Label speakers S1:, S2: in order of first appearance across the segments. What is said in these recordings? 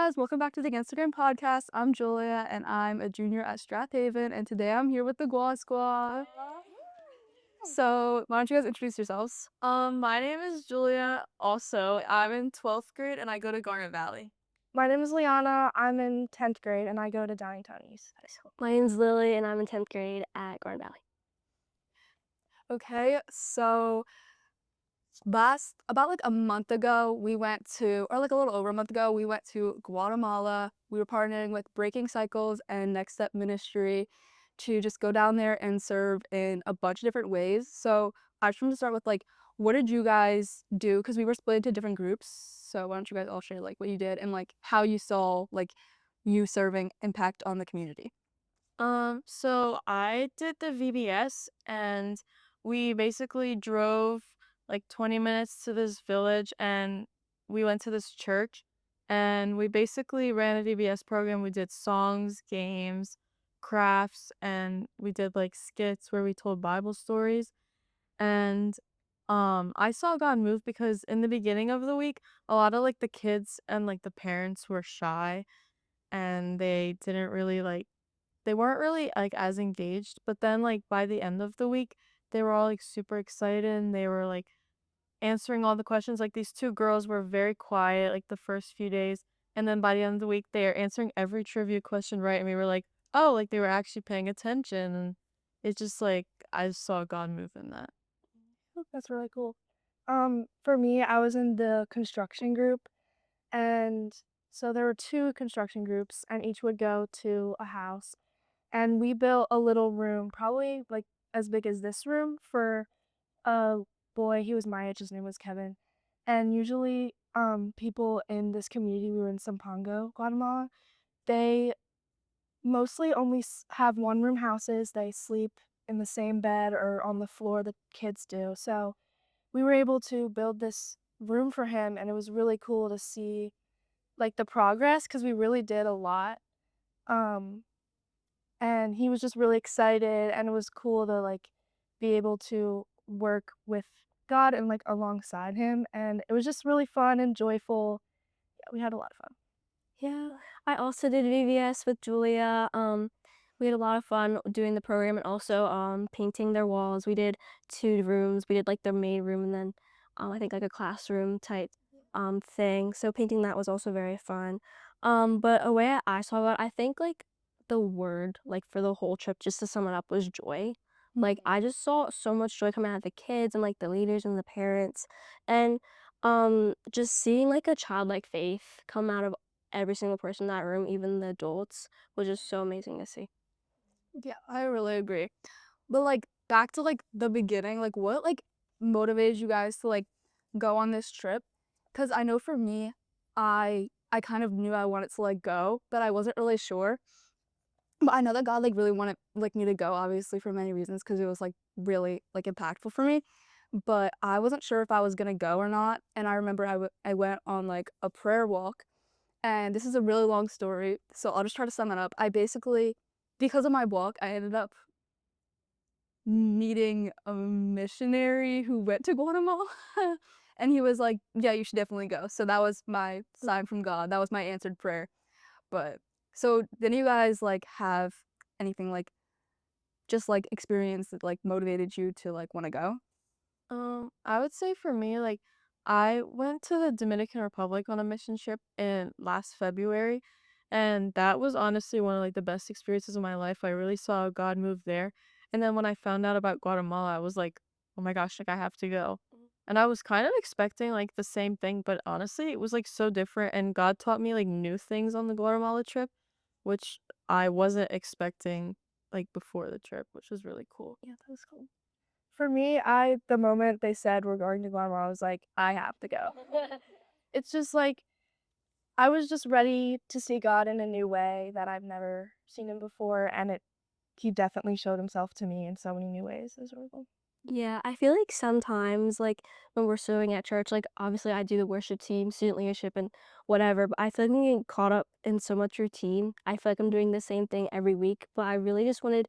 S1: guys, welcome back to the Instagram podcast. I'm Julia and I'm a junior at Strathaven, and today I'm here with the Squa. So, why don't you guys introduce yourselves?
S2: My name is Julia. Also, I'm in 12th grade and I go to Garnet Valley.
S3: My name is Liana. I'm in 10th grade and I go to Downingtown East High School.
S4: My name's Lily and I'm in 10th grade at Garden Valley.
S1: Okay, so about like a month ago, we went to, or like a little over a month ago, we went to Guatemala. We were partnering with Breaking Cycles and Next Step Ministry to just go down there and serve in a bunch of different ways. So I just want to start with like, what did you guys do? Because we were split into different groups. So why don't you guys all share like what you did and like how you saw like you serving impact on the community?
S2: So I did the VBS and we basically drove like 20 minutes to this village and we went to this church and we basically ran a VBS program. We did songs, games, crafts, and we did like skits where we told Bible stories. And I saw God move because in the beginning of the week, a lot of like the kids and like the parents were shy and they weren't really like as engaged, but then like by the end of the week, they were all like super excited and they were like answering all the questions. Like these two girls were very quiet like the first few days, and then by the end of the week, they are answering every trivia question right, and we were like, oh, like they were actually paying attention, and it's just like I saw God move in that.
S3: That's really cool. For me, I was in the construction group, and so there were two construction groups, and each would go to a house, and we built a little room, probably like as big as this room, for a boy. He was my age. His name was Kevin, and usually, people in this community, we were in Sampango, Guatemala. They mostly only have one room houses. They sleep in the same bed or on the floor the kids do. So we were able to build this room for him, and it was really cool to see like the progress because we really did a lot. Um, and he was just really excited, and it was cool to like be able to work with God and like alongside him, and it was just really fun and joyful. Yeah, we had a lot of fun.
S4: Yeah, I also did VVS with Julia. We had a lot of fun doing the program and also painting their walls. We did two rooms. We did like the main room and then I think like a classroom type thing. So painting that was also very fun. But a way I saw that, I think like the word like for the whole trip, just to sum it up, was joy. Like I just saw so much joy coming out of the kids and like the leaders and the parents, and just seeing like a childlike faith come out of every single person in that room, even the adults, was just so amazing to see.
S1: Yeah, I really agree. But like back to like the beginning, like what like motivated you guys to like go on this trip? Cuz I know for me, I kind of knew I wanted to like go, but I wasn't really sure. But I know that God like really wanted like me to go obviously for many reasons cuz it was like really like impactful for me. But I wasn't sure if I was going to go or not, and I remember I went on like a prayer walk, and this is a really long story, so I'll just try to sum it up. I basically because of my walk, I ended up meeting a missionary who went to Guatemala. And he was like, yeah, you should definitely go. So that was my sign from God. That was my answered prayer. But so did you guys like have anything like just like experience that like motivated you to like want to go?
S2: I would say for me, like, I went to the Dominican Republic on a mission trip in last February, and that was honestly one of like the best experiences of my life. I really saw God move there. And then when I found out about Guatemala, I was like, oh my gosh, like I have to go. And I was kind of expecting like the same thing, but honestly, it was like so different. And God taught me like new things on the Guatemala trip, which I wasn't expecting like before the trip, which was really cool.
S3: Yeah, that was cool. For me, the moment they said we're going to Guatemala, I was like, I have to go. It's just like I was just ready to see God in a new way that I've never seen him before, and he definitely showed himself to me in so many new ways. It was really cool.
S4: Yeah, I feel like sometimes, like when we're serving at church, like obviously I do the worship team, student leadership, and whatever, but I feel like I'm getting caught up in so much routine. I feel like I'm doing the same thing every week, but I really just wanted,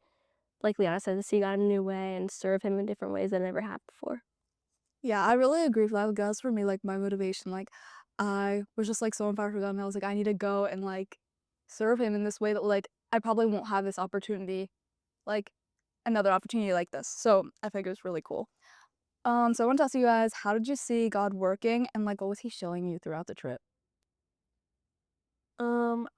S4: like Liana said, to see God in a new way and serve him in different ways that I never have before.
S1: Yeah, I really agree with that. That was for me like my motivation. Like I was just like so on fire for God, and I was like, I need to go and like serve him in this way that like I probably won't have this opportunity, like another opportunity like this. So I think it was really cool. So I want to ask you guys, how did you see God working and like what was he showing you throughout the trip?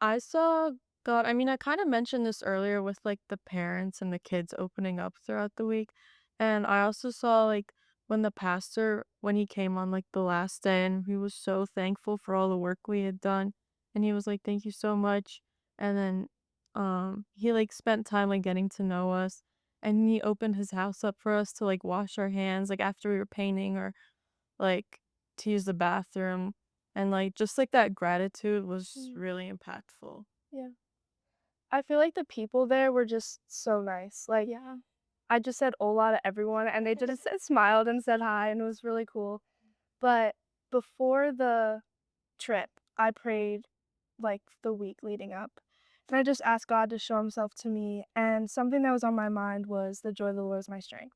S2: I saw God. I mean, I kind of mentioned this earlier with like the parents and the kids opening up throughout the week. And I also saw like when the pastor, when he came on like the last day and he was so thankful for all the work we had done. And he was like, thank you so much. And then he like spent time like getting to know us. And he opened his house up for us to like wash our hands like after we were painting or like to use the bathroom. And like just like that gratitude was really impactful.
S3: Yeah. I feel like the people there were just so nice. Like,
S1: Yeah.
S3: I just said hola to everyone, and they just smiled and said hi, and it was really cool. But before the trip, I prayed like the week leading up. And I just asked God to show himself to me. And something that was on my mind was the joy of the Lord is my strength.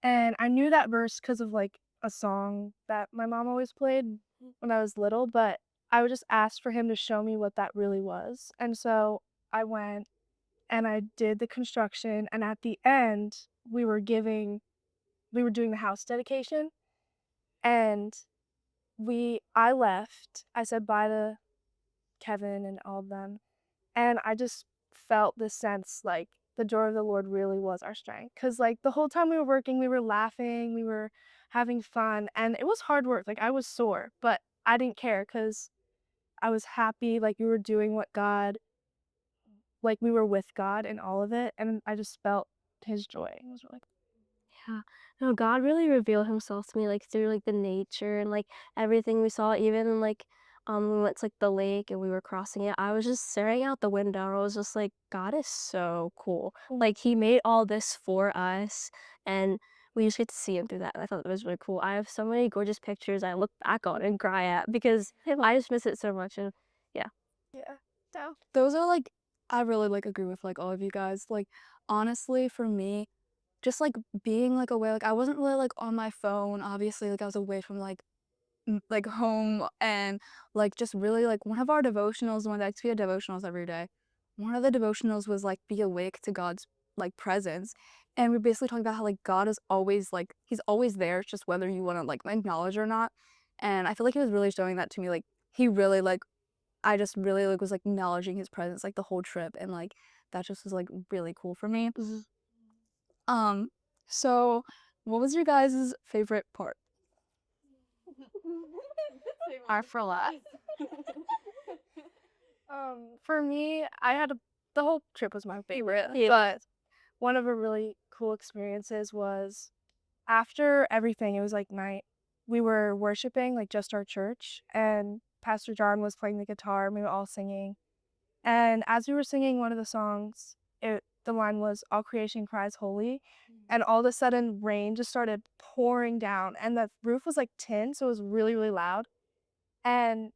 S3: And I knew that verse because of like a song that my mom always played when I was little, but I would just ask for him to show me what that really was. And so I went and I did the construction, and at the end we were doing the house dedication, and I left. I said bye to Kevin and all of them, and I just felt this sense like the joy of the Lord really was our strength. Cause like the whole time we were working, we were laughing, we were having fun, and it was hard work. Like I was sore, but I didn't care because I was happy. Like we were doing what God, like we were with God in all of it, and I just felt His joy. It was really
S4: Yeah. No, God really revealed himself to me like through like the nature and like everything we saw, even like we went to like the lake and we were crossing it. I was just staring out the window and I was just like, God is so cool.
S3: cool.
S4: Like he made all this for us and we just get to see him through that. And I thought it was really cool. I have so many gorgeous pictures I look back on and cry at because I just miss it so much and yeah.
S3: Yeah. So
S1: Those are like I really like agree with like all of you guys. Like honestly for me, just like being like away, like I wasn't really like on my phone, obviously, like I was away from like like home and like just really like one of our devotionals, one of the XP devotionals every day. One of the devotionals was like be awake to God's like presence. And we basically talking about how like God is always like he's always there, it's just whether you want to like acknowledge or not. And I feel like he was really showing that to me. Like he really like I just really like was like acknowledging his presence like the whole trip and like that just was like really cool for me. Um so what was your guys' favorite part?
S2: Our for last.
S3: for me, the whole trip was my favorite,
S4: Yeah.
S3: but one of the really cool experiences was after everything, it was like night. We were worshiping, like just our church, and Pastor John was playing the guitar, and we were all singing. And as we were singing one of the songs, the line was "All creation cries holy," and all of a sudden rain just started pouring down, and the roof was like tin, so it was really really loud. And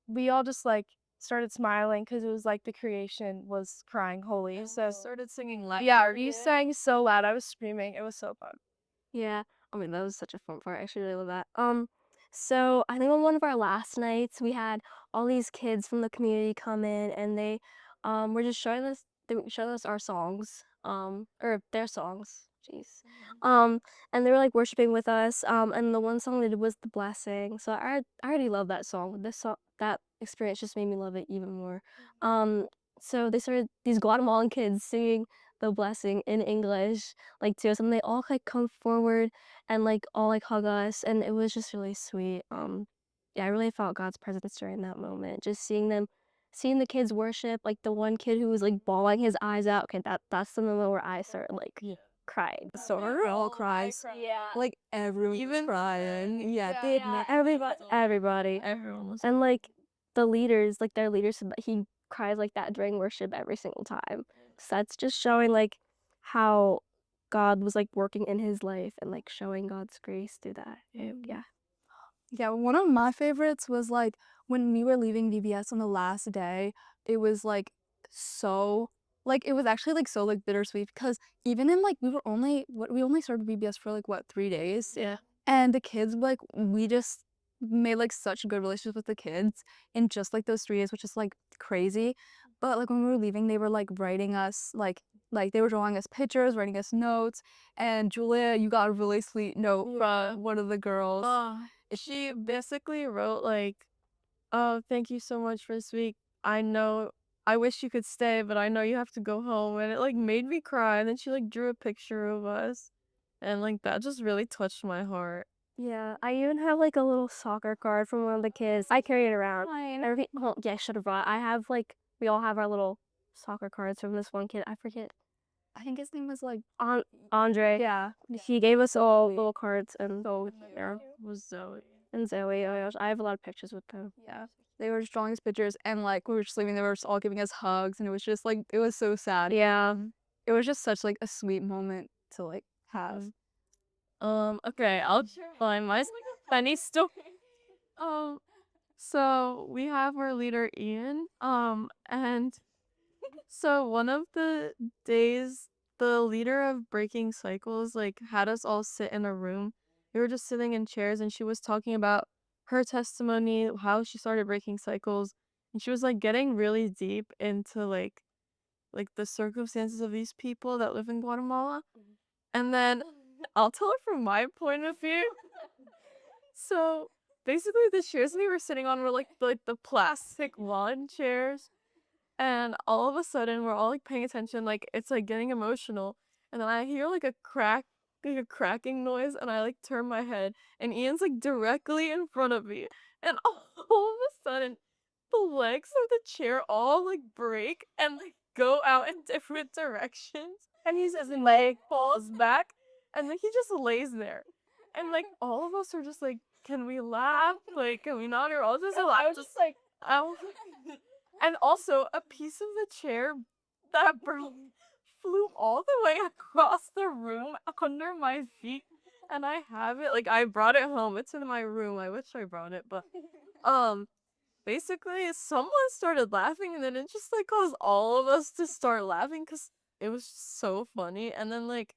S3: we all just like started smiling because it was like the creation was crying holy. So
S2: Started singing loud.
S3: yeah, you sang so loud. I was screaming. It was so fun.
S4: Yeah. I mean, that was such a fun part. I actually really love that. So I think on one of our last nights, we had all these kids from the community come in, and they, were just they were showing us our songs, or their songs. Jeez. And they were like worshiping with us. And the one song they did was "The Blessing." So I already love that song. That experience just made me love it even more. So they started these Guatemalan kids singing "The Blessing" in English like to us, and they all like come forward and like all like hug us, and it was just really sweet. Yeah, I really felt God's presence during that moment. Just seeing the kids worship, like the one kid who was like bawling his eyes out. Okay, that's the moment where I started like crying.
S1: So our all cries.
S4: Yeah.
S1: Like everyone
S2: Even
S1: crying. Yeah,
S4: Yeah, everybody.
S2: everyone was
S4: And like the leaders, like their leaders said that he cries like that during worship every single time. So that's just showing like how God was like working in his life and like showing God's grace through that. Yeah.
S1: Yeah, one of my favorites was like when we were leaving VBS on the last day, it was like so like it was actually like so like bittersweet because even in like we only started VBS for like what 3 days
S4: Yeah.
S1: and the kids like made like such good relationships with the kids in just like those 3 days, which is like crazy. But like when we were leaving, they were like writing us like they were drawing us pictures, writing us notes. And Julia, you got a really sweet note from one of the girls.
S2: She basically wrote like, "Oh, thank you so much for this week. I know I wish you could stay, but I know you have to go home." And it like made me cry. And then she like drew a picture of us. And like that just really touched my heart.
S4: Yeah, I even have like a little soccer card from one of the kids. I carry it around. Every well, yeah, I should have brought. I have like we all have our little soccer cards from this one kid. I forget.
S1: I think his name was like
S4: Andre.
S1: yeah.
S4: He gave us all little cards and so there
S2: Was Zoe.
S4: and Zoe. Oh my gosh, I have a lot of pictures with them.
S1: Yeah. They were just drawing us pictures and like we were just leaving, they were just all giving us hugs and it was just like it was so sad.
S4: Yeah.
S1: It was just such like a sweet moment to like have.
S2: Okay, I'll find my funny story. Um, so we have our leader Ian. And so one of the days, the leader of Breaking Cycles like had us all sit in a room. We were just sitting in chairs, and she was talking about her testimony, how she started breaking cycles, and she was like getting really deep into like the circumstances of these people that live in Guatemala. And then I'll tell her from my point of view. So basically, the chairs we were sitting on were like the plastic lawn chairs, and all of a sudden we're all like paying attention, like it's like getting emotional, and then I hear like a crack, like a cracking noise, and I like turn my head, and Ian's like directly in front of me, and all of a sudden the legs of the chair all like break and like go out in different directions, and his leg falls back, and then he just lays there, and like all of us are just like, can we laugh? Like, can we not? Or all just laugh. I was just like, ow. And also, a piece of the chair that flew all the way across the room under my feet, and I have it. Like, I brought it home. It's in my room. I wish I brought it, but basically, someone started laughing, and then it just like caused all of us to start laughing because it was just so funny. And then like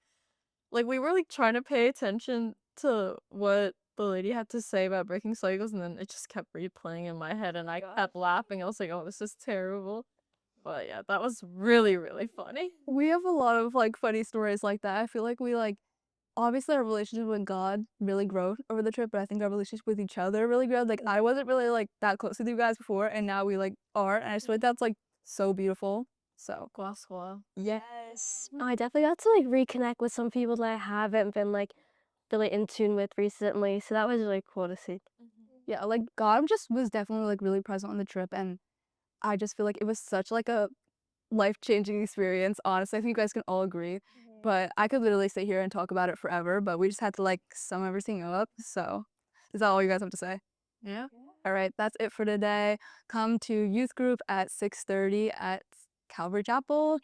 S2: we were like trying to pay attention to what the lady had to say about breaking cycles, and then it just kept replaying in my head, and I kept laughing. I was like, "Oh, this is terrible." But yeah, that was really really funny.
S1: We have a lot of like funny stories like that. I feel like we like obviously our relationship with God really grew over the trip, but I think our relationship with each other really grew. Like I wasn't really like that close with you guys before, and now we like are, and I just feel like that's like so beautiful. So
S2: Squa.
S1: yes.
S4: I definitely got to like reconnect with some people that I haven't been like really in tune with recently. So that was really cool to see.
S1: Yeah, like God just was definitely like really present on the trip, and I just feel like it was such like a life-changing experience. Honestly, I think you guys can all agree. But I could literally sit here and talk about it forever, but we just had to like sum everything up. So, is that all you guys have to say?
S2: Yeah.
S1: All right, that's it for today. Come to youth group at 6:30 at Calvary Chapel.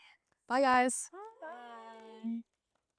S1: Bye, guys.
S2: Bye.